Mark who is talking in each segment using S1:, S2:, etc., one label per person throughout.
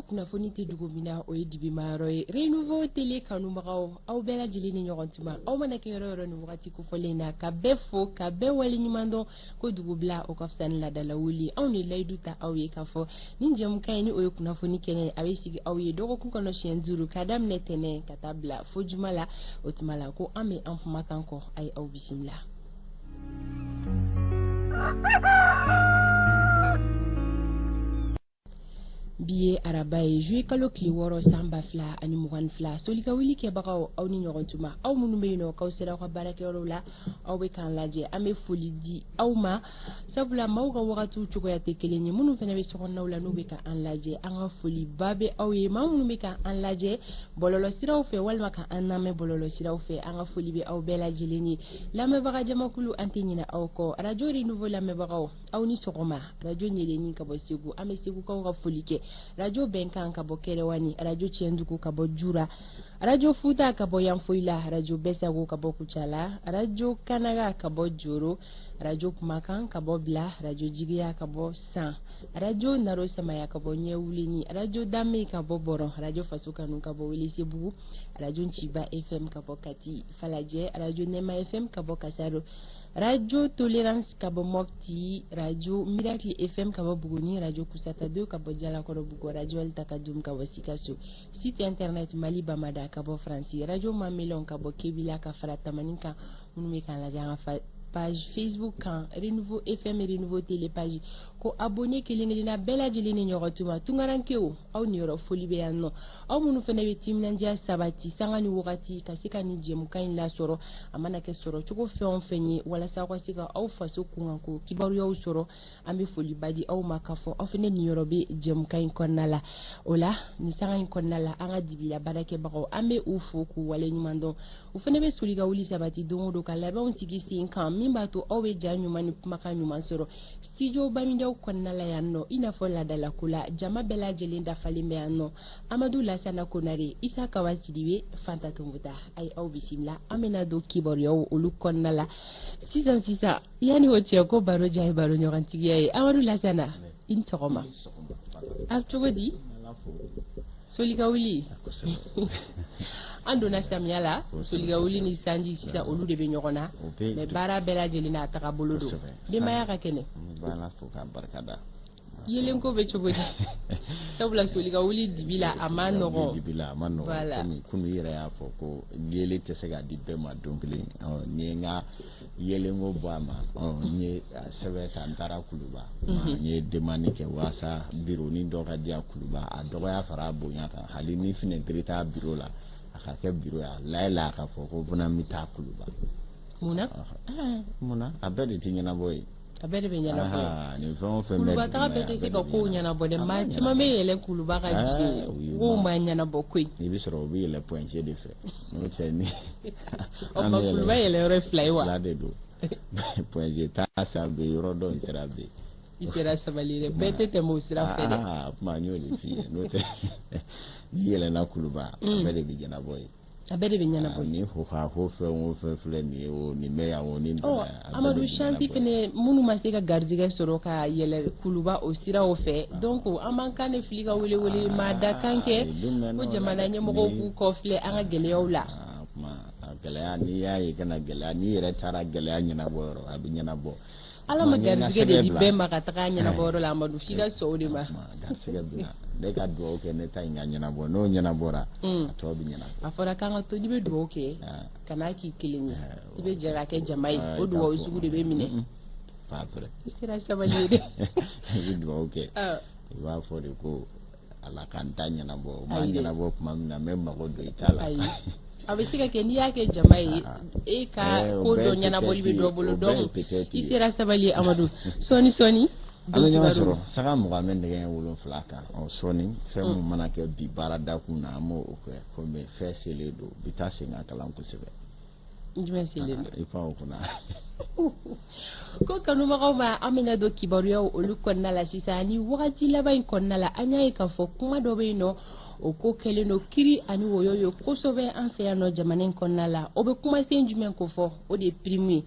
S1: kunnafoni tɛ dugu min na o ye dibimayɔrɔ ye Renouveau Télé kanubagaw aw bɛɛ lajɛlen ni ɲɔgɔn tuma aw mana kɛ yɔrɔ yɔrɔ nin wagati kofɔlen na ka bɛɛ fo ka bɛɛ waleɲuman dɔn ko dugu bila o ka fisa ni ladala wuli anw ni layidu ta aw ye k'a fɔ nin jɛmukan ye ni o ye kunnafoni kɛnɛ a bɛ sigi aw ye dɔgɔkun kɔnɔ siɲɛ 5 ka daminɛ tɛnɛ ka taa bila fo juma la o tuma la ko an bɛ an kumakan kɔ a ye aw bisimila. Bi ye araba ye juillet kalo tile 6 san 2022 solika wuli kɛbagaw aw ni ɲɔgɔn tuma aw minnu bɛ yen nɔ k'aw sera aw ka baarakɛyɔrɔw la aw bɛ k'an lajɛ an bɛ foli di aw ma sabula maaw ka wagatiw cogoya tɛ kelen ye minnu fana bɛ sokɔnɔnaw la n'u bɛ k'an lajɛ an ka foli ba bɛ aw ye maa minnu bɛ k'an lajɛ bɔlɔlɔsiraw fɛ walima k'an lamɛn bɔlɔlɔsiraw fɛ an ka foli bɛ aw bɛɛ lajɛlen ye lamɛnbaga jamakulu an tɛ ɲinɛ aw kɔ radio Renouveau lamɛnbagaw aw ni sɔgɔma radio Ɲeleni ka bɔ Segu an bɛ Segukaw ka foli kɛ radio Bɛnkan ka bɔ Kɛrɛwani radio Tiɲɛdugu ka bɔ Jura radio Futa ka bɔ Yanfoyila radio Bɛsago ka bɔ Kucala radio Kanaga ka bɔ Joro radio Kumakan ka bɔ Bila radio Jigiya ka bɔ San radio Naro Samaya ka bɔ Ɲɛwuleni radio Dame ka bɔ Bɔrɔn radio Faso Kanu ka bɔ Welesebugu radio Ciba FM ka bɔ Kati Falajɛ radio Nema FM ka bɔ Kasaro radio Tolérance ka bɔ Mopti radio Miracle FM ka bɔ Buguni radio Kusata 2 ka bɔ Jalakɔrɔ Bugo radio Altakadum ka bɔ Sikaso site internet Mali Bamada ka bɔ Fransi radio Mamelon ka bɔ Kebila ka fara Tamaninka minnu bɛ k'an lajɛ an ka page Facebook kan Renouveau FM Renouveau Télé page ko abonné kelen-kelenna bɛɛ lajɛlen ni ɲɔgɔn tuma tungarankew aw ni yɔrɔ foli bɛ yan nɔ aw minnu fana bɛ timinandiya sabati sanga ni wagati ka se ka ni jɛmukan in lasɔrɔ a mana kɛ sɔrɔ cogo fɛn o fɛn ye walasa aw ka se ka aw faso kunkanko kibaruyaw sɔrɔ an bɛ foli ba di aw ma k'a fɔ aw fana ni yɔrɔ bɛ jɛmukan in kɔnɔna la o la ni sanga in kɔnɔna la an ka dibila baarakɛbagaw an bɛ u fo k'u waleɲuman dɔn u fana bɛ soli ka wuli sabati don o don ka labɛnw sigi sen kan min b'a to aw bɛ ja ɲuman ni kumakan ɲuman sɔrɔ studio Bamindaw kɔnɔna la yan nɔ i n'a fɔ ladala ko la jama bɛɛ lajɛlen dafalen bɛ yan nɔ Amadu Lasana Konare Isa Kawa Sidibe Fanta Tumbuta ay aw bisimila an bɛna don kibaruyaw olu kɔnɔna la sisan yani o cɛ ko baro ja baro ɲɔgɔntigiya ye Amadu Lasana i ni sɔgɔma a cogo di solika wuli an donna samiya la solika wuli ni sanji sisan olu de bɛ ɲɔgɔn na mais baara bɛɛ lajɛlen n'a taga bolo don denbaya ka kɛnɛ yelenko bɛ cogo di sabula solika wuli dibi la a ma nɔgɔn voilà
S2: kunu yɛrɛ y'a fɔ ko yelen tɛ se ka di bɛɛ ma don kelen ni ye n ka yelenko bɔ a ma n ye sɛbɛn ka n taara Kuluba n ye demande kɛ walasa biro ni dɔ ka di a Kuluba a dɔgɔya fara a bonya kan hali ni finɛtiri t'a biro la a ka kɛ biro ya layɛlɛ a ka fɔ ko fana n bɛ taa Kuluba munna a bɛɛ de tɛ ɲɛnabɔ ye
S1: a bɛɛ de bɛ ɲɛnabɔ
S2: ni fɛn o fɛn
S1: Kuluba taga bɛɛ tɛ se ka kow ɲɛnabɔ dɛ maa caman bɛ yɛlɛ Kuluba ka jigin kow ma ɲɛnabɔ koyi
S2: i bɛ sɔrɔ u bɛ yɛlɛ Point de fɛ n'o tɛ ni
S1: o ma Kuluba yɛlɛ yɔrɔ ye fila ye wa
S2: fila de don Point taa sa bɛ yɔrɔ dɔ in sira bɛ
S1: i sera sabali dɛ bɛɛ tɛ tɛmɛ o sira fɛ dɛ
S2: kuma n y'o de f'i ye n'o tɛ n'i yɛlɛnna Kuluba a bɛɛ de bɛ ɲɛnabɔ ye
S1: a bɛɛ de bɛ ɲɛnabɔ
S2: ni ko fɛn o fɛn filɛ nin ye o nin bɛ yan o ni
S1: Amadu Shanti fɛnɛ minnu ma se ka garijɛgɛ sɔrɔ ka yɛlɛ Kuluba o siraw fɛ donc an b'an kan de fili ka wele maa da kan kɛ ko jamana ɲɛmɔgɔw k'u kɔfilɛ an ka gɛlɛyaw la
S2: a gɛlɛya n'i y'a ye kana gɛlɛya n'i yɛrɛ taara gɛlɛya ɲɛnabɔ yɔrɔ a bɛ ɲɛnabɔ
S1: Ala ma garijɛgɛ de di bɛɛ ma ka taga ɲɛnabɔ yɔrɔ la Amadu f'i ka sɔn o de ma
S2: garijɛgɛ bɛ na ne ka dugawu kɛ ne ta in ka ɲɛnabɔ n'o ɲɛnabɔra a tɔ bɛ ɲɛnabɔ
S1: a fɔra k'an ka to n'i bɛ dugawu kɛ kana k'i kelen ye i bɛ jɛ ka kɛ jama ye o dugawu sugu de bɛ minɛ i sera sabali ye dɛ
S2: i bɛ dugawu kɛ i b'a fɔ de ko Ala k'an ta ɲɛnabɔ o ma ɲɛnabɔ tuma min na n bɛ mago don i ta la
S1: a bɛ se ka kɛ n'i y'a kɛ jama ye e ka ko dɔ ɲɛnabɔli bɛ dɔ bolo donc i sera sabali ye Amadu sɔɔni
S2: an bɛ ɲɔgɔn sɔrɔ saga 20 bɛ nɛgɛ 7 kan sɔɔni fɛn min mana kɛ bi baara dakun na an b'o kɛ komi fɛn selen don bi taa sen ka kalan kosɛbɛ
S1: jumɛn selen don
S2: i fa o kunna
S1: ko kanubagaw ma an bɛna don kibaruyaw olu kɔnɔna la sisan ni wagati laban in kɔnɔna la an y'a ye k'a fɔ kuma dɔ bɛ yen nɔ o ko kɛlen don kiri ani woyo ye kosɛbɛ an fɛ yan nɔ jamana in kɔnɔna la o bɛ kumasen jumɛn ko fɔ o de ye prime ye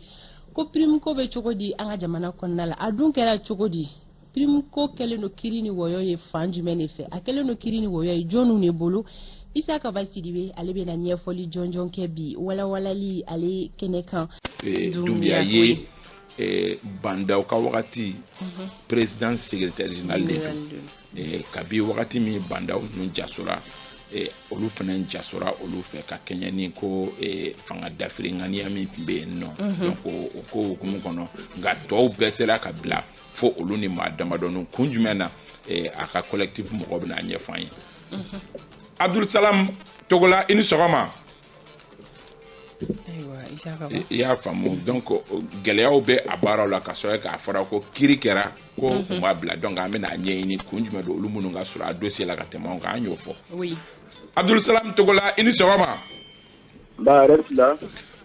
S1: ko prime ko bɛ cogo di an ka jamana kɔnɔna la a dun kɛra cogo di prime ko kelen no kiri ni woyo ye fan jumɛn de fɛ a kelen no kiri ni woyo ye jɔnnu ne bolo Isaka Basidibe ale bɛ na ɲɛfɔli jɔnjɔn kɛ bi walawalali ale kɛnɛ kan
S3: Doumbia ye bandaw ka wagati président secrétaire général de kabi wagati mi bandaw nun jasora olu fana jasora olu fɛ ka kɛɲɛ ko fanga dafiri ŋaniya min tun bɛ yen nɔ donc o ko hukumu kɔnɔ nka tɔw bɛɛ sera ka bila fo olu ni maa damadɔnu kun jumɛn na a ka collectif mɔgɔ bɛna ɲɛfɔ an ye Abdul Salam Togola i ni sɔgɔma i y'a faamu donc gɛlɛyaw bɛ a baaraw la ka sɔrɔ k'a fɔra ko kiri kɛra ko u b'a bila donc an bɛna ɲɛɲini kun jumɛn don olu minnu ka sɔrɔ a dossier la ka tɛmɛ anw kan an y'o fɔ Abdul Salam Togola i ni sɔgɔma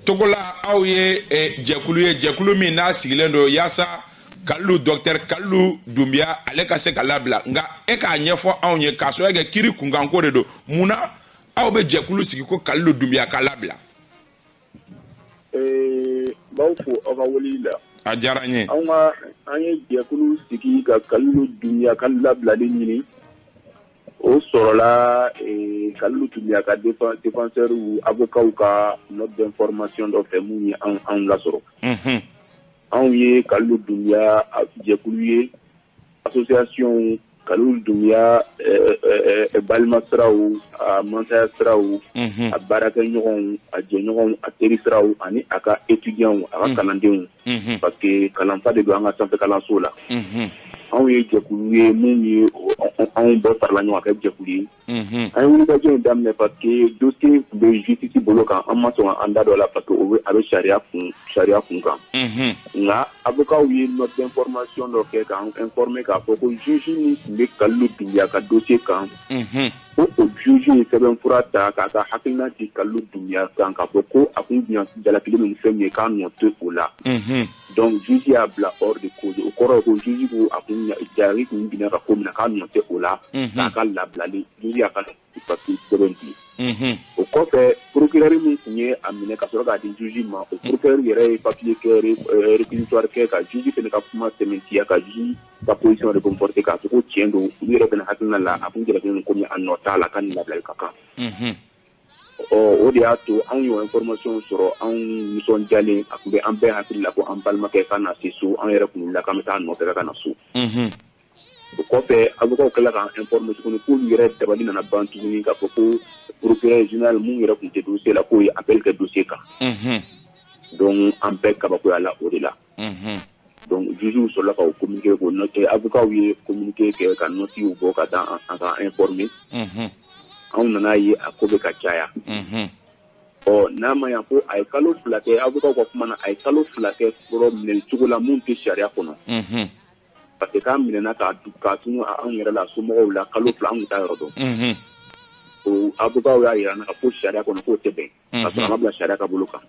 S3: Togola aw ye jɛkulu min n'a sigilen don yaasa Kalilu docteur Kalilu Doumbia ale ka se ka labila nka e k'a ɲɛfɔ anw ye k'a sɔrɔ kɛ kiri kunkanko de don munna aw bɛ jɛkulu sigi ko Kalilu Doumbia ka labila
S4: b'aw fo aw ka wele la
S3: a diyara n ye
S4: an ye jɛkulu sigi ka Kalilu Doumbia ka labilali ɲini o sɔrɔla Kalilu Doumbia ka défenseur ou avocat ka note d'information dɔ fɛ mun ye anw lasɔrɔ anw ye Kalilu Doumbia jɛkulu ye association Kalilu Doumbia balima siraw a mansaya siraw a baarakɛɲɔgɔnw a jɛɲɔgɔnw a teri siraw ani a ka étudiants a ka kalandenw parce que kalanfa de don an ka sanfɛ kalanso la anw ye jɛkulu ye mun ye anw bɛɛ farala ɲɔgɔn kan kɛ jɛkulu ye an ye wulikajɔ in daminɛ parce que dossier tun bɛ justice bolo kan an ma sɔn an da dɔ la parce que a bɛ sariya kun kan nka avocat ye note d'information dɔ kɛ k'an informer k'a fɔ ko juge min tun bɛ Kalilu Doumbia ka dossier kan ko o juge ye sɛbɛnfura ta k'a ka hakilina di Kalilu Doumbia kan k'a fɔ ko a kun jalakili min fɛn min ye k'a nɔ tɛ o la donc juge y'a bila hors de cause o kɔrɔ ye ko juge ko a kun jari kun binna ka ko min na k'a nɔ tɛ o la k'a ka labilali juge y'a ka papier sɛbɛn di o kɔfɛ procureur min tun ye a minɛ ka sɔrɔ k'a di juge ma o procureur yɛrɛ ye papier kɛ réquisitoire kɛ ka juge fana ka kuma sɛmɛntiya ka juge ka position reconforter k'a fɔ ko tiɲɛ don olu yɛrɛ fana hakilina la a kun jalakili komi a nɔ t'a la ka nin labilali ka kan o de y'a to anw y'o information sɔrɔ anw nisɔndiyalen a tun bɛ an bɛɛ hakili la ko an balimakɛ ka na se so an yɛrɛ kun wulila k'an bɛ taa nɔfɛ ka na so o kɔfɛ avocat kɛla k'an informer tuguni k'olu yɛrɛ dabali nana ban tuguni k'a fɔ ko procureur général mun yɛrɛ kun tɛ dossier la k'o ye appel kɛ dossier kan donc an bɛɛ kabakoya la o de la donc juge sɔrɔla ka o communiqué ko note avocat ye communiqué kɛ ka note bɔ ka taa an ka informer anw nana ye a ko bɛ ka caya n'a ma yan ko a ye kalo 2 kɛ avocat ka kuma na a ye kalo 2 kɛ fɔlɔ minɛ cogo la mun tɛ sariya kɔnɔ parce que k'an minɛna k'a tunu anw yɛrɛ la somɔgɔw la kalo 2 an kun t'a yɔrɔ dɔn o avocat y'a yira an na ko sariya kɔnɔ k'o tɛ bɛn ka sɔrɔ an ma bila sariya ka bolo kan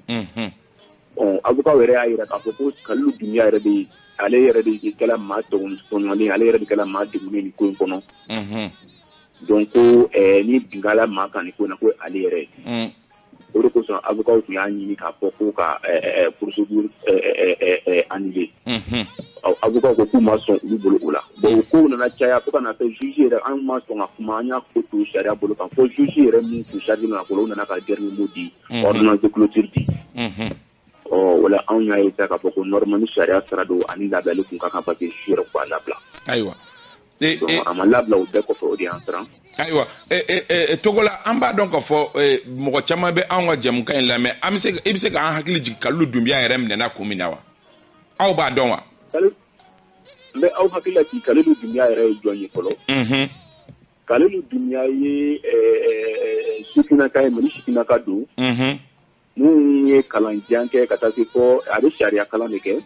S4: avocat yɛrɛ y'a yira k'a fɔ ko Kalilu Doumbia yɛrɛ de ale yɛrɛ de kɛla maa tɔɲɔlen ale yɛrɛ de kɛla maa degunnen nin ko in kɔnɔ donc ko ni bingala maa kan nin ko in na ko ale yɛrɛ ye o de kosɔn avocat tun y'a ɲini k'a fɔ ko ka procédure annulée avocat ko k'u ma sɔn olu bolo o la bon o kow nana caya fo ka na kɛ juge yɛrɛ an ma sɔn ka kuma an y'a ko to sariya bolo kan fo juge yɛrɛ min tun chargé na fɔlɔ o nana ka dernier mot di ordonnance de clôture di wala anw y'a ye k'a fɔ ko normalement sariya sira don ani labilali kun ka kan parce que juge yɛrɛ ko a labila
S3: ayiwa
S4: donc a ma labila o bɛɛ kɔfɛ o de y'an siran
S3: ayiwa Togola an b'a dɔn k'a fɔ mɔgɔ caman bɛ anw ka jɛmukan in lamɛn i bɛ se k'an hakili jigin Kalilu Doumbia yɛrɛ minɛna kun min na wa aw b'a dɔn wa
S4: n bɛ aw hakili la k'i Kalilu Doumbia yɛrɛ ye jɔn ye fɔlɔ Kalilu Doumbia ye sifinaka ye Mali sifinaka don mun ye kalanjan kɛ ka taa se fɔ a bɛ sariya kalan de kɛ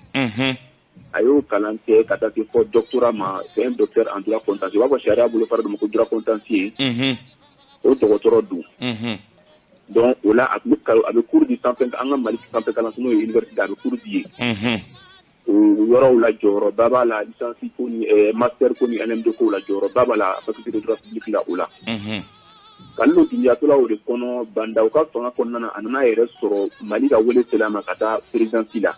S4: a y'o kalan kɛ ka taa se fɔ doctorat ma c'est un docteur en droit contentieux u b'a fɔ sariya bolo fara dɔ ma ko droit contentieux o dɔgɔtɔrɔ don donc o la a bɛ cours di sanfɛ an ka Mali sanfɛ kalanso n'o ye université a bɛ cours di yen o yɔrɔw la jɔyɔrɔba b'a la licence ko ni master ko ni LM2 ko la jɔyɔrɔba b'a la faculté de droit public la o la Kalilu Doumbia tola o de kɔnɔ bandaw ka fanga kɔnɔna na a nana yɛrɛ sɔrɔ Mali ka wele sela ma ka taa présidence la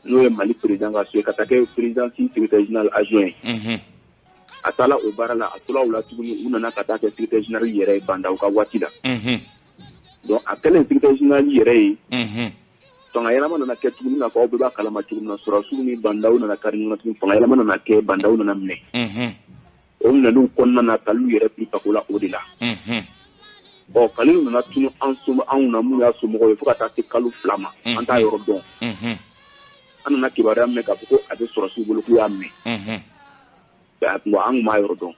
S4: n'o ye Mali président ka so ye ka taa kɛ président secrétaire général adjoint a taala o baara la a tola o la tuguni u nana ka taa kɛ secrétaire général yɛrɛ ye Bandaw ka waati la donc a kɛlen secrétaire général yɛrɛ ye fanga yɛlɛma nana kɛ tuguni na fɔ aw bɛɛ b'a kalama cogo min na Sɔrɔsiw ni Bandaw nana kari ɲɔgɔn na tuguni fanga yɛlɛma nana kɛ Bandaw nana minɛ o minɛliw kɔnɔna na Kalilu yɛrɛ piri pako la o de la Kalilu nana tunu anw na mun y'a somɔgɔw ye fo ka taa se kalo 2 ma an t'a yɔrɔ dɔn an nana kibaruya mɛn k'a fɔ ko a bɛ Sɔrɔsiw bolo k'u y'a minɛ an tun m'a yɔrɔ dɔn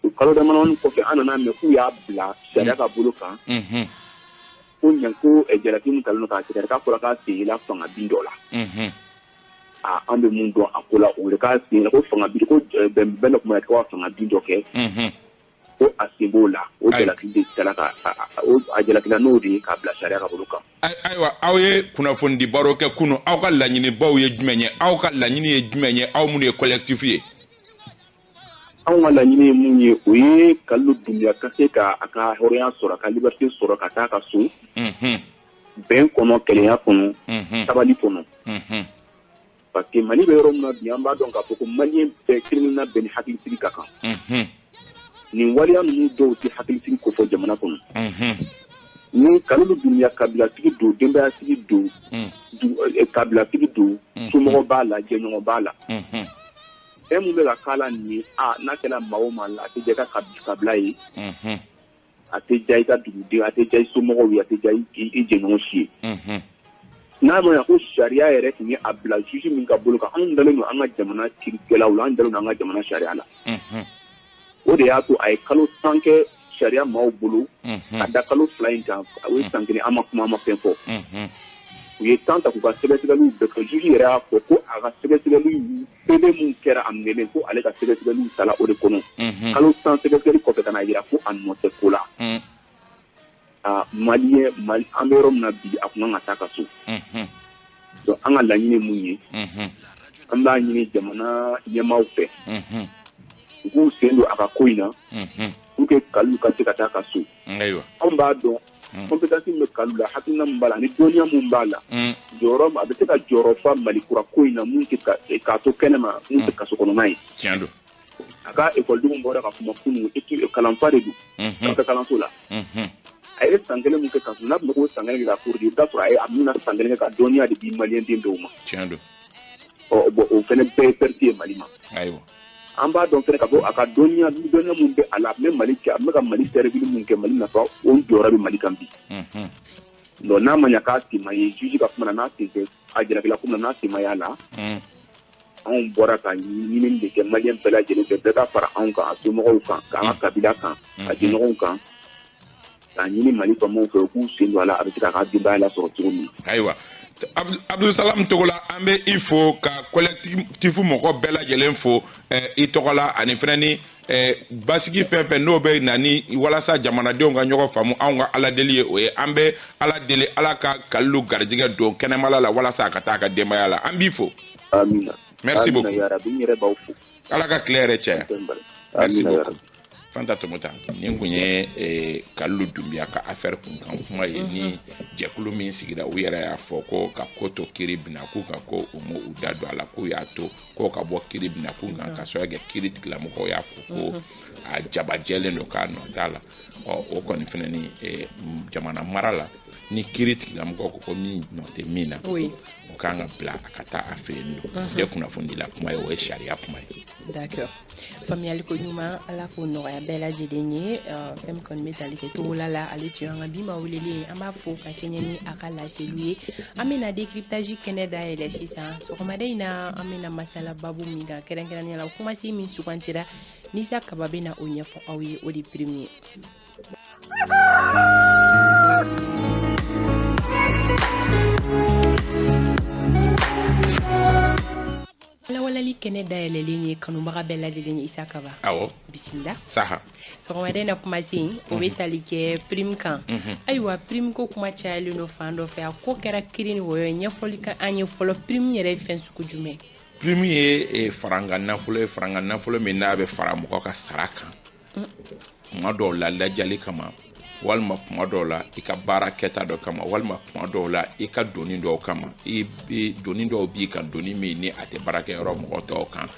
S4: o kalo damadɔni kɔfɛ an nana mɛn k'u y'a bila sariya ka bolo kan ko Ɲanko jalaki min talen don k'a sɛgɛrɛ k'a fɔra k'a segin fanga bin dɔ la an bɛ mun dɔn a ko la o de k'a segin ko fanga bin ko bɛn dɔ kuma k'a fanga bin dɔ kɛ ko a sen b'o la o jalaki de tilala ka a jalakila n'o de ye k'a bila sariya ka bolo kan.
S3: Ayiwa aw ye kunnafoni di baro kɛ kunun aw ka laɲini baw ye jumɛn ye aw ka laɲini ye jumɛn ye aw minnu ye collectif ye.
S4: Anw ka laɲini ye mun ye o ye Kalilu Dunbiya ka se ka a ka hɔrɔnya sɔrɔ a ka liberté sɔrɔ ka taa ka so bɛn kɔnɔ kɛlɛya kɔnɔ sabali kɔnɔ parce que Mali bɛ yɔrɔ min na bi an b'a dɔn k'a fɔ ko Maliyɛn bɛɛ kelen na bɛn ni hakilisigi ka kan nin waleya ninnu dɔw tɛ hakilisigi ko fɔ jamana kɔnɔ ni Kalilu Dunbiya kabilatigi don denbayatigi don kabilatigi don somɔgɔ b'a la jɛɲɔgɔn b'a la mun bɛ ka k'a la nin ye n'a kɛra maa o maa la a tɛ diya i ka kabila ye a tɛ diya i ka duguden a tɛ diya i somɔgɔw ye a tɛ diya i jɛɲɔgɔn si ye n'a ma ɲɛ ko sariya yɛrɛ tun ye a bila juge min ka bolo kan anw dalen don an ka jamana kirikɛlaw la an dalen don an ka jamana sariya la o de y'a to a ye kalo 10 kɛ sariya maaw bolo ka da kalo 2 in kan o ye san 1 an ma kuma an ma fɛn fɔ u ye temps ta k'u ka sɛgɛsɛgɛliw bɛɛ kɛ juge yɛrɛ y'a fɔ ko a ka sɛgɛsɛgɛliw PV mun kɛra a minɛlen ko ale ka sɛgɛsɛgɛliw tala o de kɔnɔ kalo 10 sɛgɛsɛgɛli kɔfɛ ka na yira ko a nɔ tɛ ko la Mali an bɛ yɔrɔ min na bi a kun kan ka taa ka so donc an ka laɲini mun ye an b'a ɲini jamana ɲɛmaaw fɛ u k'u sen don a ka ko in na pour que Kalilu ka se ka taa ka so anw b'a dɔn compétence min bɛ Kalilu la hakilina min b'a la ani dɔnniya min b'a la jɔyɔrɔ a bɛ se ka jɔyɔrɔ fa Malikura ko in na mun tɛ k'a to kɛnɛma mun tɛ kaso kɔnɔna ye tiɲɛ don a ka ekɔlidenw bɔra ka kuma kunun kalanfa de don k'a kɛ kalanso la a ye san 1 mun kɛ kaso n'a tun bɛ k'o san 1 kɛ ka cours di i bɛ t'a sɔrɔ a bɛna san 1 kɛ ka dɔnniya de di Maliyɛn den dɔw ma tiɲɛ don o fana bɛɛ ye perte ye Mali ma an b'a dɔn fɛnɛ ka fɔ a ka dɔnniya mun bɛ a la a bɛ Mali kɛ a bɛ ka Mali service mun kɛ Mali nafa o jɔyɔrɔ bɛ Mali kan bi donc n'a ma ɲɛ k'a sen ma ye juge ka kuma na n'a sen tɛ a jalakila kuma na n'a sen ma y'a la anw bɔra ka ɲinini de kɛ Maliyɛn bɛɛ lajɛlen fɛ bɛɛ ka fara anw kan a somɔgɔw kan k'an ka kabila kan a jɛɲɔgɔnw kan k'a ɲini Mali faamaw fɛ u k'u sen don a la a bɛ se k'a ka denbaya lasɔrɔ cogo min. Ayiwa
S3: Abdulsalam Togola an bɛ i fo ka collectif mɔgɔ bɛɛ lajɛlen fo i tɔgɔ la ani fɛnɛ ni basigi fɛn fɛn n'o bɛ na ni walasa jamanadenw ka ɲɔgɔn faamu anw ka ala deli ye o ye an bɛ ala deli ala ka Kalilu garijɛgɛ don kɛnɛmala la walasa a ka taa a ka denbaya la an b'i fo.
S4: Amina.
S3: Merci beaucoup.
S4: Ala
S3: ka tile yɛrɛ caya. Merci beaucoup. Fanta Tomota nin kun ye Kalilu Dunbiya ka affaire kunkan kuma ye ni jɛkulu min sigira u yɛrɛ y'a fɔ ko ka ko to kiri bina k'u kan ko u m'u da don a la k'u y'a to ko ka bɔ kiri bina k'u kan ka sɔrɔ kɛ kiri tigilamɔgɔw y'a fɔ ko a jabajɛlen don k'a nɔ t'a la o kɔni fɛnɛ ni jamana mara la ni kiri tigilamɔgɔ ko min nɔ tɛ min na o kan ka bila a ka taa a fɛ yen nɔ tɛ kunnafoni dila kuma ye o ye sariya kuma ye.
S1: D'accord. Faamuyali ko ɲuman ala k'o nɔgɔya bɛɛ lajɛlen ye fɛn min kɔni bɛ tali kɛ Togola la ale tun an ka bi ma weleli an b'a fɔ ka kɛɲɛ ni a ka laseliw ye an bɛna décryptage kɛnɛ dayɛlɛ sisan sɔgɔmada in na an bɛna masala babu min kan kɛrɛnkɛrɛnnenya la kumasi min sugantira Nisa Kaba bɛna o ɲɛfɔ aw ye o de premier. Walawalali kɛnɛ dayɛlɛlen ye kanubaga bɛɛ lajɛlen ye Isa Kaba.
S3: Awɔ.
S1: Bisimila.
S3: Saha.
S1: Sɔgɔmada in na kumasi in o bɛ tali kɛ prime kan. Ayiwa prime ko kuma cayalen don fan dɔ fɛ a ko kɛra kiiri ni wɔyɔ ye ɲɛfɔli ka an ye fɔlɔ prime yɛrɛ ye fɛn sugu jumɛn?
S3: Prime ye faranga nafolo min n'a bɛ fara mɔgɔ ka sara kan. Kuma dɔw la lajali kama walima kuma dɔw la I ka baara kɛta dɔ kama walima kuma dɔw la I ka doni dɔw kama I doni dɔw b'i ka doni min ni a tɛ baarakɛyɔrɔ mɔgɔ tɔw kan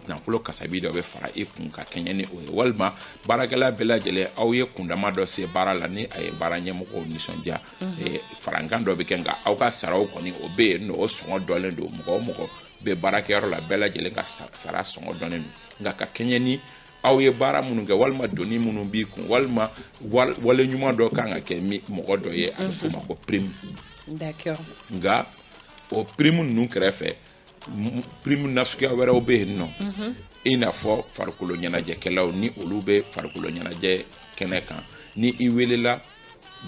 S3: nafolo kasabi dɔ bɛ fara I kun ka kɛɲɛ ni o ye walima baarakɛla bɛɛ lajɛlen aw ye kundama dɔ se baara la ni a ye baara ɲɛmɔgɔw nisɔndiya farankan dɔ bɛ kɛ nka aw ka saraw kɔni o bɛ yen nɔ o sɔngɔ dɔlen don mɔgɔ o mɔgɔ bɛ baarakɛyɔrɔ la bɛɛ lajɛlen ka sara sɔngɔ dɔnnen don nka ka kɛɲɛ ni aw ye baara minnu kɛ walima doni minnu b'i kun walima wale ɲuman dɔ kan ka kɛ mɔgɔ dɔ ye a bɛ f'o ma ko prime nka o prime ninnu kɛrɛfɛ prime nasuguya wɛrɛw bɛ yen nɔ I n'a fɔ farikolo ɲɛnajɛkɛlaw ni olu bɛ farikolo ɲɛnajɛ kɛnɛ kan ni I welela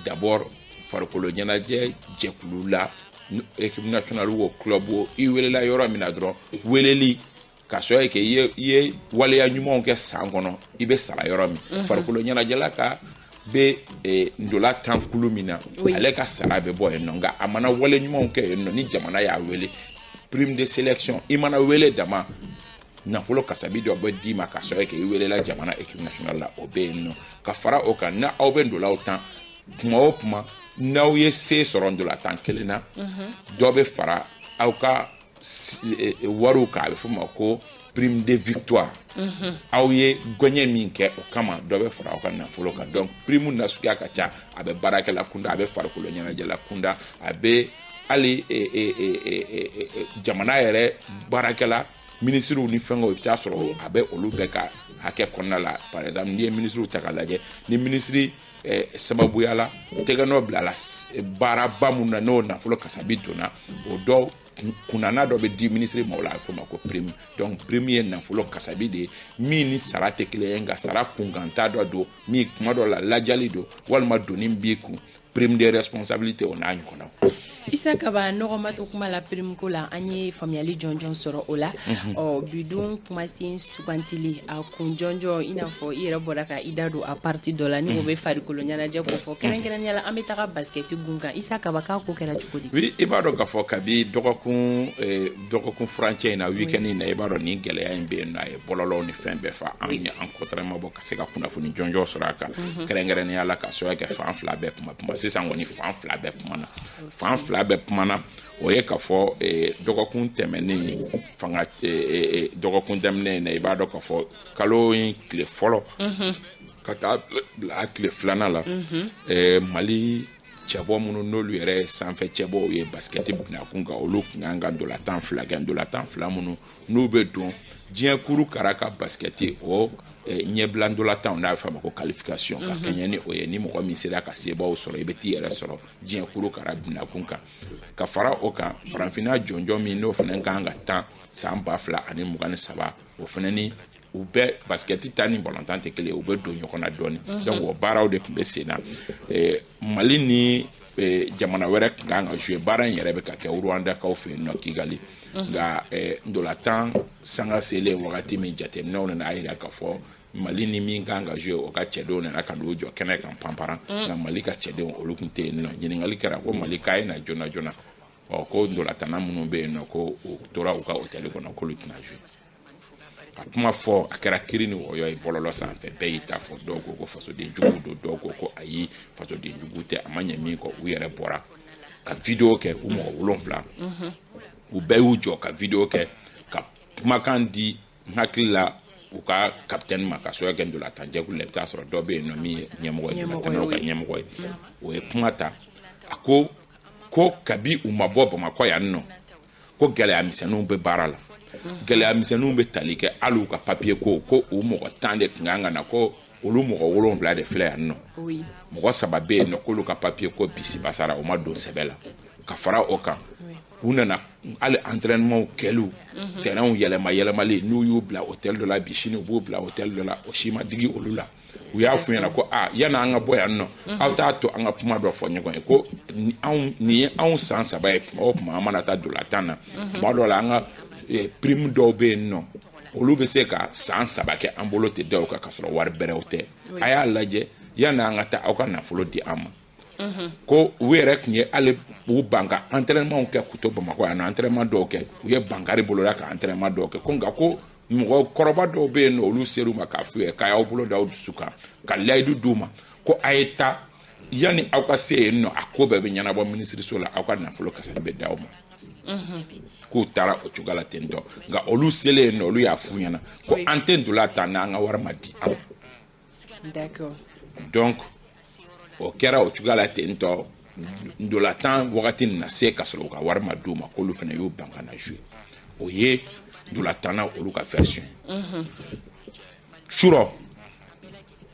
S3: d'abord farikolo ɲɛnajɛ jɛkulu la équipe nationale o club o I welela yɔrɔ min na dɔrɔn weleli ka sɔrɔ kɛ I ye waleya ɲumanw kɛ san kɔnɔ I bɛ sara yɔrɔ min farikolo ɲɛnajɛla ka bɛ ndolantan kulu min na ale ka sara bɛ bɔ yen nɔ nka a mana wale ɲumanw kɛ yen nɔ ni jamana y'a wele prime de sélection I mana wele dama nafolo kasabi dɔ bɛ d'i ma ka sɔrɔ kɛ I welela jamana équipe nationale la o bɛ yen nɔ ka fara o kan na aw bɛ ndolantan kuma o kuma n'aw ye se sɔrɔ ndolantan kelen na dɔ bɛ fara aw ka wariw kan a bɛ f'o ma ko prime de victoire aw ye gɔɲɛ min kɛ o kama dɔ bɛ fara aw ka nafolo kan donc prime nasuguya ka ca a bɛ baarakɛla kunda a bɛ farikolo ɲɛnajɛla kunda a bɛ hali jamana yɛrɛ baarakɛla ministrew ni fɛngɛw I bɛ taa sɔrɔ a bɛ olu bɛɛ ka hakɛ kɔnɔna la par exemple n'i ye ministrew ta k'a lajɛ ni ministre sababuya la tɛgɛnɔ bila la baaraba mun na n'o nafolo kasabi donna o dɔw kunana dɔ bɛ di ministre ma o la a bɛ f'o ma ko prime donc prime ye nafolo kasabi de ye min ni sara tɛ kelen ye nka sara kunganta dɔ don min kuma dɔ la lajali don walima doni b'i kun prime de responsabilité o n'a ɲɔgɔnnaw.
S1: Isa Kaba nɔgɔma to kuma la prime ko la an ye faamuyali jɔnjɔn sɔrɔ o la bidon kumasen sugantili a kun jɔnjɔn I n'a fɔ I yɛrɛ bɔra ka I da don a parti dɔ la ni o bɛ farikolo ɲɛnajɛ ko fɔ kɛrɛnkɛrɛnnenya la an bɛ taga basketi gun kan Isa Kaba k'a ko kɛra cogo di
S3: oui I b'a dɔn k'a fɔ kabi dɔgɔkun furancɛ in na weekend in na I b'a dɔn ni gɛlɛya in bɛ yen nɔ a ye bɔlɔlɔw ni fɛn bɛɛ fa an ye an kɔtɛrɛma bɔ ka se ka kunnafoni jɔnjɔn sɔrɔ a kan kɛrɛnkɛrɛnnenya la ka sɔrɔ kɛ fan fila bɛɛ kuma sisan kɔni fan fila bɛɛ kumana fan fila bɛɛ kumana o ye k'a fɔ dɔgɔkun tɛmɛnen fanga dɔgɔkun daminɛ na I b'a dɔn k'a fɔ kalo in tile fɔlɔ ka taa bila tile filanan la Mali cɛbɔ minnu n'olu yɛrɛ sanfɛ cɛbɔw ye basketi binakun kan olu kun kan ka ndolantan fila kɛ ndolantan fila minnu n'u bɛ don diɲɛ kuru kara ka basketi o ɲɛbila ndolantanw n'a bɛ f'a ma ko qualification ka kɛɲɛ ni o ye ni mɔgɔ min sera ka sebaw sɔrɔ I bɛ t'i yɛrɛ sɔrɔ diɲɛ kuru kara binakun kan ka fara o kan farafinna jɔnjɔn min n'o fana kan ka tan san 2023 o fana ni u bɛɛ basketi ta ni balontan tɛ kelen u bɛ don ɲɔgɔn na dɔɔni donc o baaraw de tun bɛ sen na Mali ni jamana wɛrɛ tun kan ka jouer baara in yɛrɛ bɛ ka kɛ Rwandakaw fɛ yen nɔ Kigali nka ndolantan sanga selen wagati min jateminɛw nana yira k'a fɔ Mali ni min kan ka jouer o ka cɛdenw nana ka n'u jɔ kɛnɛ kan panparan nka Mali ka cɛdenw olu tun tɛ yen nɔ ɲininkali kɛra ko Mali k'a ye na joona joona ko ndolantanna minnu bɛ yen nɔ ko u tora u ka hôtel kɔnɔ k'olu tɛna jouer a kuma fɔ a kɛra kiri ni wɔyɔ ye bɔlɔlɔ sanfɛ bɛɛ y'i ta fɔ dɔw ko ko fasoden jugu don dɔw ko ayi fasoden jugu tɛ a ma ɲɛ min kɔ u yɛrɛ bɔra ka video kɛ u mɔgɔ 7 u bɛɛ y'u jɔ ka video kɛ ka kumakan di hakili la u ka capitaine ma ka sɔrɔ kɛ ndolantan jɛkulu la I bɛ taa sɔrɔ dɔ bɛ yen nɔ min ye ɲɛmɔgɔ ye ndolantannaw ka ɲɛmɔgɔ ye o ye kuma ta a ko kabi u ma bɔ Bamakɔ yan nɔ ko gɛlɛya misɛnninw bɛ baara la gɛlɛya misɛnninw bɛ tali kɛ hali u ka papier ko u mɔgɔ 10 de tun kan ka na ko olu mɔgɔ 7 de filɛ yan nɔ mɔgɔ 3 bɛ yen nɔ k'olu ka papier ko bisibasara o ma don sɛbɛ la ka fara o kan u nana hali entraînement kɛliw terrainw yɛlɛmali n'u y'u bila hôtel dɔ la bi sini u b'u bila hôtel dɔ la o si ma digi olu la u y'a f'u ɲɛna ko yanni an ka bɔ yan nɔ aw t'a to an ka kuma dɔ fɔ ɲɔgɔn ye ko nin ye anw san 3 ye tuma o tuma an mana taa ndolantan na tuma dɔ la an ka prime dɔw bɛ yen nɔ olu bɛ se ka san 3 kɛ an bolo tɛ da o kan ka sɔrɔ wari bɛrɛw tɛ a y'a lajɛ yanni an ka taa aw ka nafolo di an ma ko u yɛrɛ tun ye hali u ban ka entraînement kɛ k'u to Bamakɔ yan nɔ entraînement dɔw kɛ u ye bankari boloda ka entraînement dɔw kɛ ko nka ko mɔgɔ kɔrɔba dɔw bɛ yen nɔ olu ser'u ma k'a f'u ye k'a y'aw bolo da aw dusu kan ka layidu d'u ma ko ayeta yani aw ka se no akobe be nyana bo ministre so la aw ka nafolo kasa be dawma ko tara o chugala tendo nga olu sele no olu ya funyana ko antendo la tana nga war madi
S1: d'accord
S3: donc o kera o chugala tendo ndo la tan wakati na se kasolo ka war maduma ko lu fena yo banka na jouer o ye ndo la tana olu ka version churo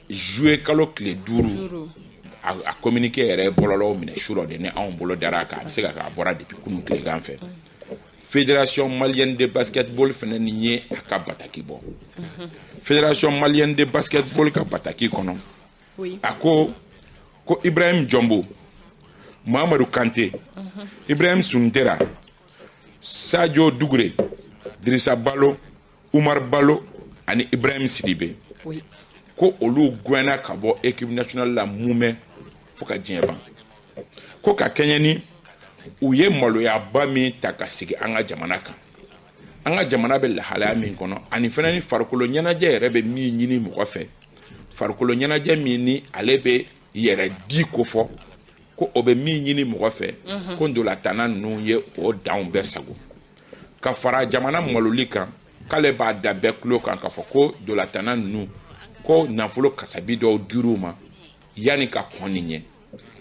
S3: jouer kalo clé duru a communiquer yɛrɛ bololo minɛ churo de ne an bolo dara ka se ka bɔra depuis kunu clé gan fɛ fédération malienne de basketball fana ni ye aka bataki bɔ fédération malienne de basketball ka bataki kɔnɔ ako ko Ibrahim Jombo Mamadou Kanté Ibrahim Suntera Sadio Dougouré Drissa Ballo Oumar Ballo ani Ibrahim Sidibé ko olu gwana ka bɔ équipe nationale la mumɛ fo ka diɲɛ ban ko ka kɛɲɛ ni u ye maloya ba min ta ka sigi an ka jamana kan an ka jamana bɛ lahalaya min kɔnɔ ani fana ni farikolo ɲɛnajɛ yɛrɛ bɛ min ɲini mɔgɔ fɛ farikolo ɲɛnajɛ min ni ale bɛ yɛrɛ di ko fɔ ko o bɛ min ɲini mɔgɔ fɛ ko ndolatana ninnu ye o danw bɛɛ sago ka fara jamana maloli kan k'ale b'a da bɛɛ tulo kan k'a fɔ ko ndolatana ninnu ko nafolo kasabi dɔw dir'u ma yani ka kɔn nin ɲɛ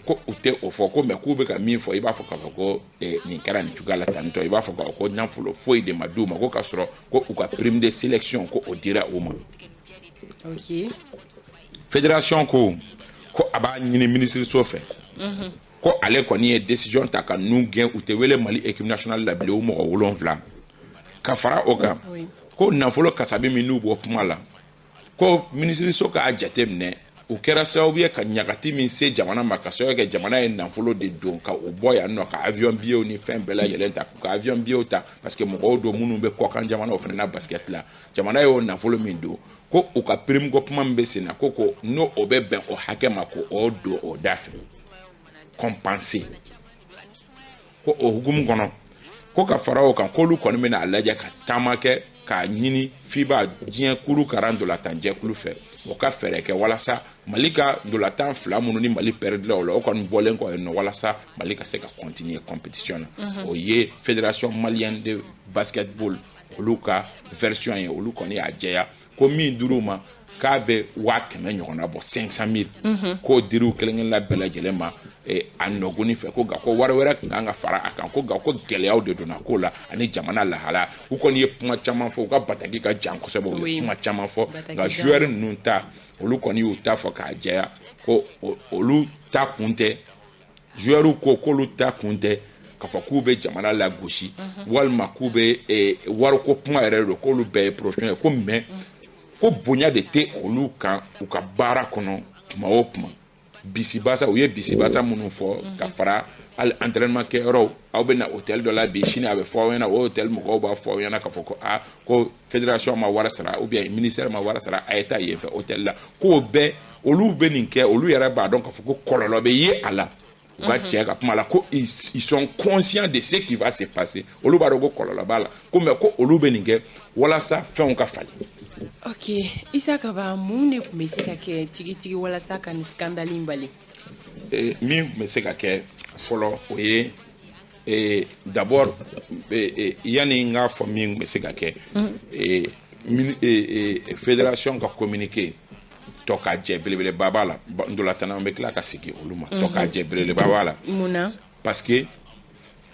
S3: ko u tɛ o fɔ ko mɛ k'u bɛ ka min fɔ i b'a fɔ k'a fɔ ko nin kɛra nin cogoya la tantɔ i b'a fɔ k'a fɔ ko nafolo foyi de ma d'u ma ko k'a sɔrɔ ko u ka prime de sélection ko o dira u ma fédération ko a b'a ɲini ministre fɛ ko ale kɔni ye décision ta ka nu gɛn u tɛ wele Mali équipe nationale la bilen u mɔgɔ 7 ka fara o kan ko nafolo kasabi min n'u bɔ kuma la ko ministre so ka jate minɛ u kɛra sababu ye ka ɲagati min se jamana ma ka sɔrɔ kɛ jamana ye nafolo de don ka u bɔ yan nɔ ka avion billet ni fɛn bɛɛ lajɛlen ta ka avion billet ta parce que mɔgɔw don minnu bɛ kɔkan jamana o fana na basket la jamana ye o nafolo min don ko u ka prime ko kuma min bɛ sen na ko n'o o bɛ bɛn o hakɛ ma ko o don o da fɛ compenser ko o hukumu kɔnɔ ko ka fara o kan k'olu kɔni bɛna a lajɛ ka taama kɛ k'a ɲini fiba diɲɛ kuru karan dolatan jɛkulu fɛ o ka fɛɛrɛ kɛ walasa Mali ka dolatan 2 minnu ni Mali perdre o la o kɔni bɔlen kɔ yen nɔ walasa Mali ka se ka continuer compétition na o ye fédération malienne de basketball olu ka version ye olu kɔni y'a jɛya ko min dir'u ma k'a bɛ 100,000 ɲɔgɔnna bɔ 500,000 k'o dir'u kelen-kelen la bɛɛ lajɛlen ma a nɔgɔni fɛ ko nka ko wari wɛrɛ tun kan ka fara a kan ko nka ko gɛlɛyaw de donna ko la ani jamana lahala u kɔni ye kuma caman fɔ u ka bataki ka jan kosɛbɛ u ye kuma caman fɔ nka joueur ninnu ta olu kɔni y'u ta fɔ k'a jɛya ko olu ta kun tɛ joueur ko k'olu ta kun tɛ k'a fɔ k'u bɛ jamana la gosi walima k'u bɛ wariko kuma yɛrɛ don k'olu bɛɛ ye professionnel ko mais ko bonya de tɛ olu kan u ka baara kɔnɔ tuma o tuma bisibasa u ye bisibasa minnu fɔ ka fara hali entraînement kɛ yɔrɔw aw bɛ na hôtel dɔ la bi sini a bɛ fɔ aw ɲɛna o hôtel mɔgɔw b'a fɔ aw ɲɛna k'a fɔ ko ko fédération ma wari sara ou bien ministère ma wari sara a ye taa yen fɛ hôtel la k'o bɛɛ olu bɛ nin kɛ olu yɛrɛ b'a dɔn k'a fɔ ko kɔlɔlɔ bɛ ye a la u ka cɛ ka kuma la ko ils sont conscients de ce qui va se passer olu b'a dɔn ko kɔlɔlɔ b'a la ko mais ko olu bɛ nin kɛ walasa fɛnw ka falen.
S1: Ok, Isaka ba mun ne kun bɛ se ka kɛ tigitigi walasa ka nin scandale in bali?
S3: Min kun bɛ se ka kɛ fɔlɔ o ye d'abord yani n k'a fɔ min kun bɛ se ka kɛ fédération ka communiqué tɔ ka jɛ belebeleba b'a la ndolatana an bɛ tila ka segin olu ma tɔ ka jɛ belebeleba b'a la
S1: munna
S3: parce que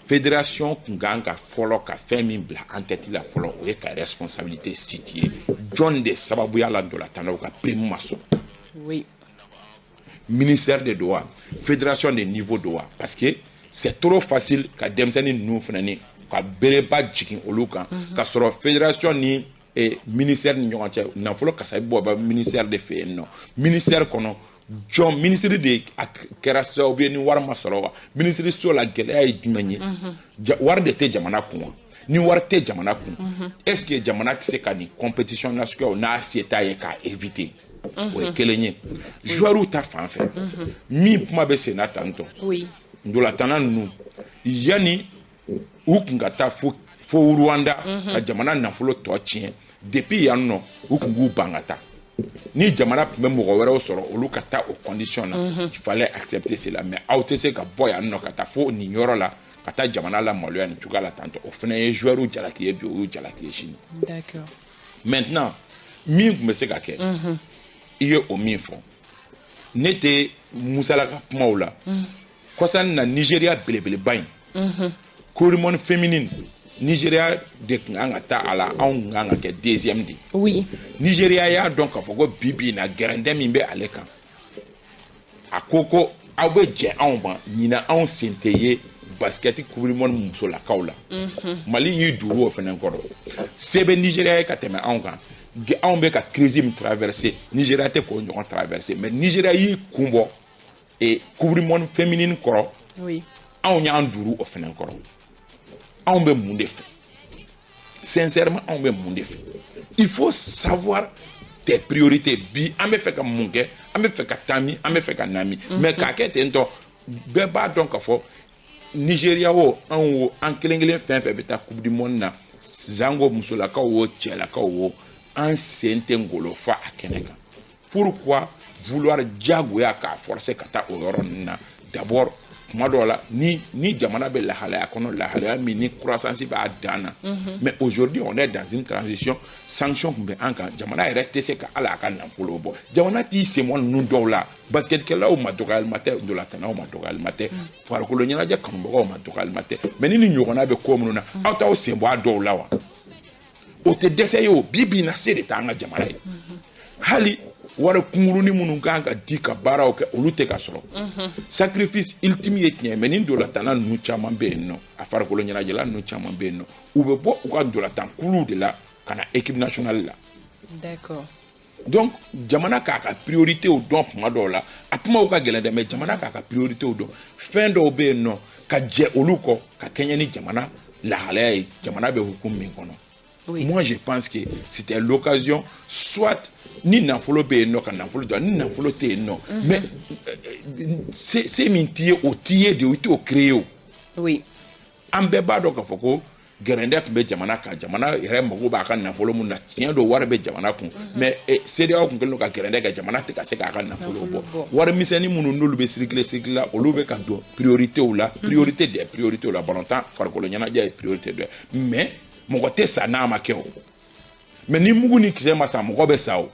S3: fédération kun kan ka fɔlɔ ka fɛn min bila en tête la fɔlɔ o ye ka responsabilité situer jɔn de sababuya la ndolatanaw ka prime ma sɔrɔ
S1: oui
S3: ministère de don wa fédération de niveau don wa parce que c'est trop facile ka denmisɛnnin ninnu fana ni ka bereba jigin olu kan ka sɔrɔ fédération ni ministère ni ɲɔgɔn cɛ nafolo kasabi bɔ ministère de fɛ yen nɔ ministère kɔnɔ jɔn ministre de kɛra sababu ye ni wari ma sɔrɔ wa ministre so la gɛlɛya ye jumɛn ye wari de tɛ jamana kun wa ni wari tɛ jamana kun est ce que jamana tɛ se ka nin compétition nationale n'a se t'a ye k'a éviter o ye kelen ye joueurs ta fan fɛ min kuma bɛ sen na tantɔ ndolatana ninnu yanni u kun ka taa fo Rwanda ka jamana nafolo tɔ tiɲɛ depuis yan nɔ u kun b'u ban ka taa ni jamana tun bɛ mɔgɔ wɛrɛw sɔrɔ olu ka taa o condition na il fallait accepter cela mais aw tɛ se ka bɔ yan nɔ ka taa fo nin yɔrɔ la ka taa jamana la maloya nin cogoya la tantɔ o fana ye joueur jalaki ye bi o y'u jalaki ye sini.
S1: D'accord.
S3: Maintenant min tun bɛ se ka kɛ i ye o min fɔ ne tɛ musala ka kumaw la kɔsani na Nigeria belebeleba in coupe du monde féminine Nigeria de tun kan ka taa a la anw kan ka kɛ deuxième de.
S1: Oui.
S3: Nigeria y'a dɔn k'a fɔ ko bi na gɛrɛndɛ min bɛ ale kan a ko aw bɛ jɛ anw ma ɲina anw sen tɛ ye basket coupe du monde musolakaw la Mali y'i duuru o fɛnɛ kɔrɔ se bɛ Nigeria ye ka tɛmɛ anw kan anw bɛ ka crise min traverser Nigeria tɛ k'o ɲɔgɔn traverser mais Nigeria y'i kun bɔ coupe du monde féminine kɔrɔ anw y'an duuru o fɛnɛ kɔrɔ anw bɛ mun de fɛ sincèrement anw bɛ mun de fɛ il faut savoir tes priorités bi an bɛ fɛ ka mun kɛ an bɛ fɛ ka taa min an bɛ fɛ ka na min mais k'a kɛ ten tɔ bɛɛ b'a dɔn k'a fɔ Nigeria wo anw wo an kelen kelen fɛn fɛn bɛ taa coupe du monde na zango musolakaw wo cɛlakaw wo an sen tɛ ngolo fa a kɛnɛ kan pourquoi vouloir diyagoya k'a forcer ka taa o yɔrɔ ninnu na d'abord tuma dɔw la ni jamana bɛ lahalaya kɔnɔ lahalaya min ni croissance b'a dan na mais aujourd'hui on est dans une transition sanction tun bɛ an kan jamana yɛrɛ tɛ se ka ala a ka nafolo bɔ jamana t'i senbɔ ninnu dɔw la basketkɛlaw ma dɔgɔyalima tɛ ndolatanaw ma dɔgɔyalima tɛ farikolo ɲɛnajɛ kanubagaw ma dɔgɔyalima tɛ mais ni ɲɔgɔnna bɛ ko minnu na aw t'aw senbɔ a dɔw la wa o tɛ dɛsɛ ye o bi na se de t'an ka jamana ye hali wari kungurunin minnu kan ka di ka baaraw kɛ olu tɛ ka sɔrɔ sacrifice ultime ye tiɲɛ mais ni ndolatana ninnu caman bɛ yen nɔ a farikolo ɲɛnajɛla ninnu caman bɛ yen nɔ u bɛ bɔ u ka ndolatan kuluw de la ka na équipe nationale la.
S1: D'accord.
S3: Donc jamana k'a ka priorité o dɔn tuma dɔw la a kumaw ka gɛlɛn dɛ mais jamana k'a ka priorité o dɔn fɛn dɔw bɛ yen nɔ ka jɛ olu kɔ ka kɛɲɛ ni jamana lahalaya ye jamana bɛ hukumu min kɔnɔ. Moi je pense que c'était l'occasion soit ni nafolo be yen nɔ ka nafolo dɔn ni nafolo tɛ yen nɔ mais c'est min t'i ye o t'i ye de o t'o créer o.
S1: Oui.
S3: An bɛɛ b'a dɔn k'a fɔ ko gɛrɛndɛ tun bɛ jamana kan jamana yɛrɛ mago b'a ka nafolo mun na tiɲɛ don wari bɛ jamana kun mais CEDEAO kun kɛlen don ka gɛrɛndɛ kɛ jamana tɛ ka se k'a ka nafolo bɔ wari misɛnnin minnu n'olu bɛ circuler la olu bɛ ka don prioritéw la priorité des priorités la ballontan farikolo ɲɛnajɛ ye priorité dɔ ye mais mɔgɔ tɛ sa n'a ma kɛ o mais ni mugu ni kisɛ ma sa mɔgɔ bɛ sa o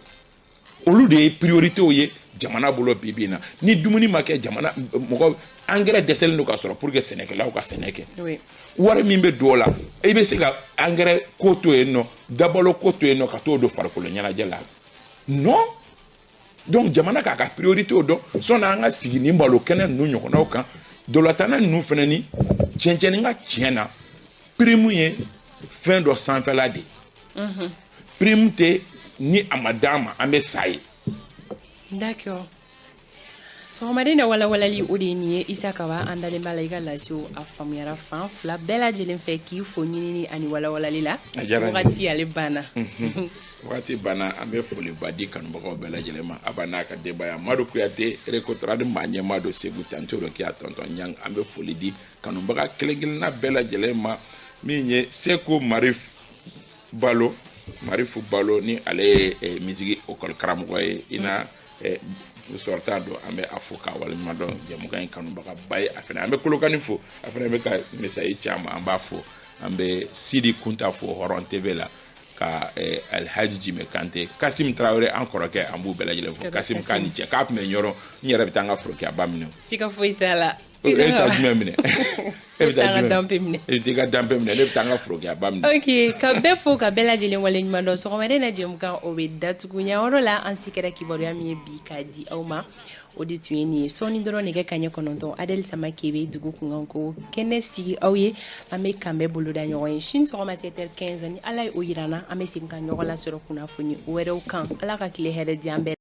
S3: olu de ye prioritéw ye jamana bolo bi na ni dumuni ma kɛ jamana mɔgɔ engrais dɛsɛlen don ka sɔrɔ pour que sɛnɛkɛlaw ka sɛnɛ kɛ wari min bɛ don o la i bɛ se ka engrais ko to yen nɔ dabalo ko to yen nɔ ka t'o don farikolo ɲɛnajɛ la non donc jamana k'a ka prioritéw dɔn sɔnni an ka sigi ni malo kɛnɛ ninnu ɲɔgɔnnaw kan dolatana ninnu fana ni cɛncɛnni ka tiɲɛ na prime ye fɛn dɔ sanfɛla de prime tɛ ni a ma d'an ma an bɛ sa ye.
S1: D'accord. Sɔgɔmaden na walawalali o de ye nin ye Isa Kawa an dalen b'a la i ka lasew a faamuyara fan fila bɛɛ lajɛlen fɛ k'i fo ɲinini ani walawalali la wagati ale banna.
S3: Wagati banna an bɛ foliba di kanubagaw bɛɛ lajɛlen ma a b'a n'a ka denbaya Madu Kuyate récoltera maa ɲɛmaa dɔ Segu Tantoro k'i a tonton Ɲang an bɛ foli di kanubaga kelen-kelenna bɛɛ lajɛlen ma min ye Seko Marif Balo ni ale ye musique école karamɔgɔ ye i na sortant do an bɛ a fo k'a waleɲuman dɔn jɛmukan in kanubaga ba ye a fana an bɛ Kolokani fo a fana bɛ ka message caman an b'a fo an bɛ Sidi Kunta fo Hɔrɔn TV la ka Alhaji Jime Kante Kasim Traoré an kɔrɔkɛ an b'u bɛɛ lajɛlen fo Kasim k'a ni cɛ k'a tun bɛ ɲɔrɔ n yɛrɛ bɛ taa an ka forokiyaba minɛ
S1: siga foyi t'a la
S3: e bɛ taa jumɛn minɛ
S1: e bɛ taa danpe minɛ
S3: e bɛ taa danpe minɛ ne bɛ taa an ka forokiyaba minɛ
S1: ok ka bɛɛ fo ka bɛɛ lajɛlen waleɲuman dɔn sɔgɔmaden na jɛmukan o bɛ datugu ɲayɔrɔ la an si kɛra kibaruya min ye bi k'a di aw ma o de tun ye nin ye sɔɔni dɔrɔn nɛgɛ kaɲɛ 9 Adel Sama Kebe dugu kunkan ko kɛnɛ sigi aw ye an bɛ kan bɛɛ boloda ɲɔgɔn ye sini sɔgɔma 7h15 ni Ala ye o yirana an bɛ segin ka ɲɔgɔn lasɔrɔ kunnafoni wɛrɛw kan Ala ka tile hɛrɛ di an bɛɛ